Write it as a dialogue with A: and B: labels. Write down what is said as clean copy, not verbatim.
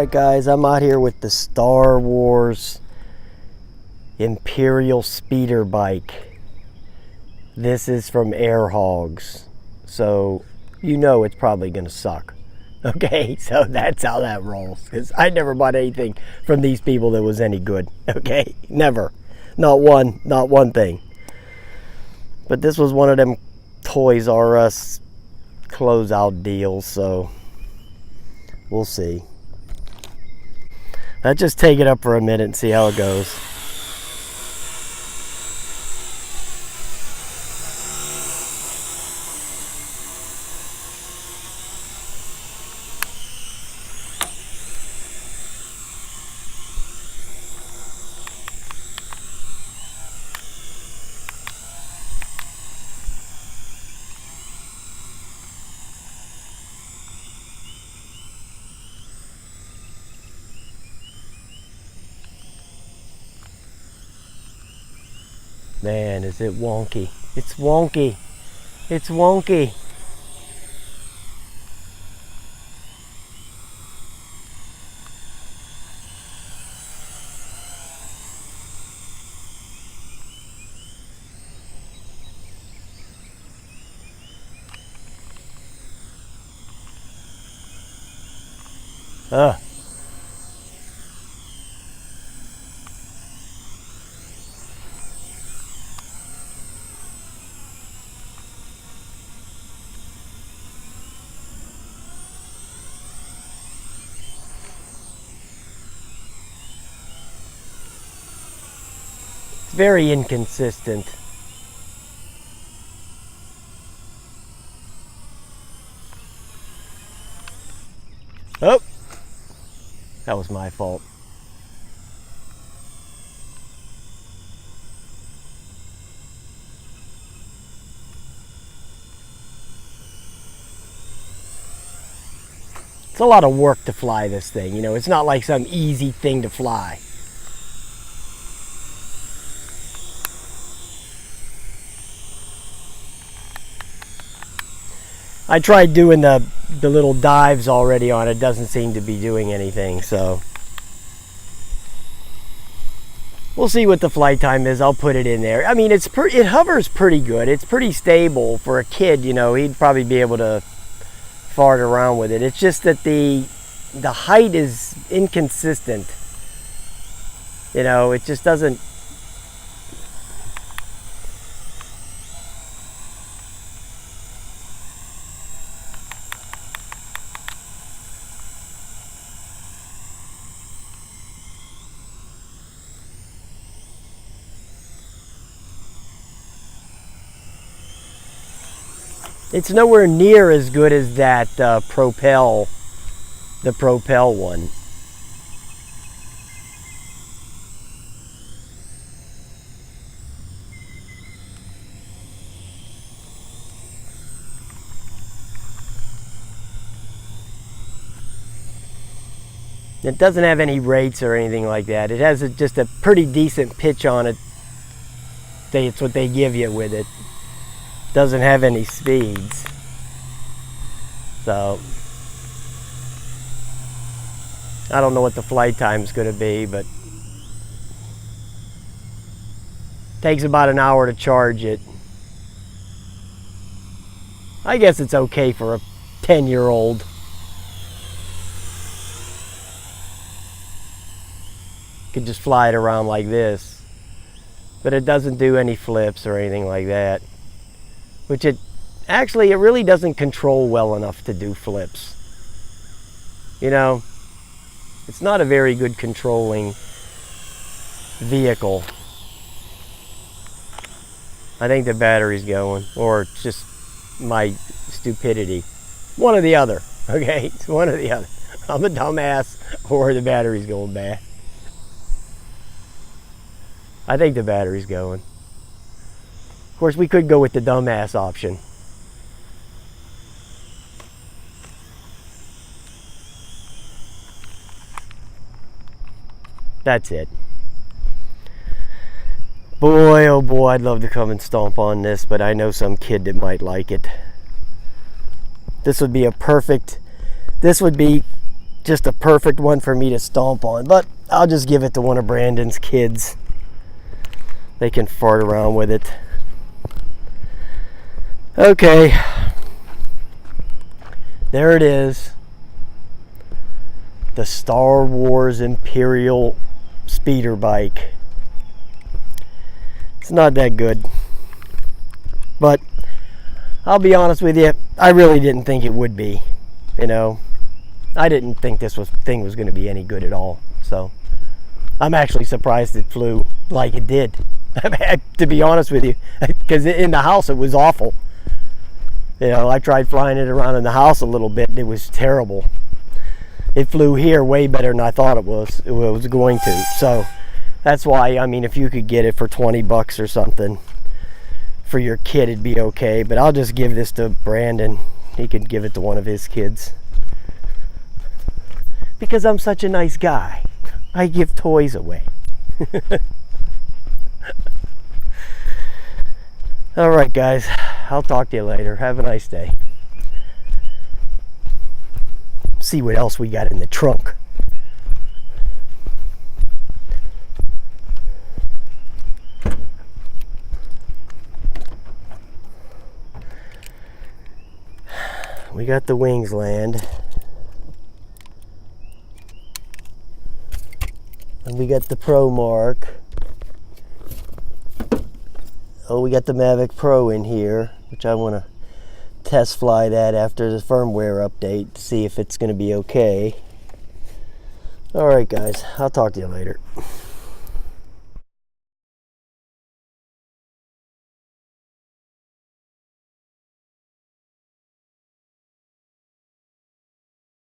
A: Alright guys, I'm out here with the Star Wars Imperial speeder bike. This is from Hogs, so you know it's probably gonna suck. Okay, so that's how that rolls, because I never bought anything from these people that was any good. Okay, never. Not one thing. But this was one of them Toys R Us closeout deals, so we'll see. Let's just take it up for a minute and see how it goes. Man, is it wonky. It's wonky. It's wonky. Ugh. Very inconsistent. Oh, that was my fault. It's a lot of work to fly this thing, you know, it's not like some easy thing to fly. I tried doing the little dives already on it. Doesn't seem to be doing anything, so we'll see what the flight time is. I'll put it in there. I mean, it hovers pretty good. It's pretty stable for a kid, you know. He'd probably be able to fart around with it. It's just that the height is inconsistent. You know, it just doesn't. It's nowhere near as good as that the Propel one. It doesn't have any rates or anything like that. It has just a pretty decent pitch on it. It's what they give you with it. Doesn't have any speeds, so I don't know what the flight time is going to be, but it takes about an hour to charge it. I guess it's okay for a 10-year-old. Could just fly it around like this, but it doesn't do any flips or anything like that. Which it really doesn't control well enough to do flips. You know, it's not a very good controlling vehicle. I think the battery's going, or it's just my stupidity. One or the other, okay? It's one or the other. I'm a dumbass, or the battery's going bad. I think the battery's going. Of course, we could go with the dumbass option. That's it. Boy, oh boy, I'd love to come and stomp on this, but I know some kid that might like it. This would be just a perfect one for me to stomp on. But I'll just give it to one of Brandon's kids. They can fart around with it. Okay. There it is. The Star Wars Imperial speeder bike. It's not that good. But I'll be honest with you, I really didn't think it would be. You know, I didn't think this thing was going to be any good at all. So I'm actually surprised it flew like it did. To be honest with you, because in the house it was awful. You know, I tried flying it around in the house a little bit and it was terrible. It flew here way better than I thought it was going to. So that's why, I mean, if you could get it for 20 bucks or something for your kid, it'd be okay. But I'll just give this to Brandon. He could give it to one of his kids. Because I'm such a nice guy. I give toys away. All right, guys. I'll talk to you later. Have a nice day. See what else we got in the trunk. We got the wings land. And we got the Pro Mark. Oh, we got the Mavic Pro in here, which I want to test fly that after the firmware update to see if it's going to be okay. All right, guys, I'll talk to you later.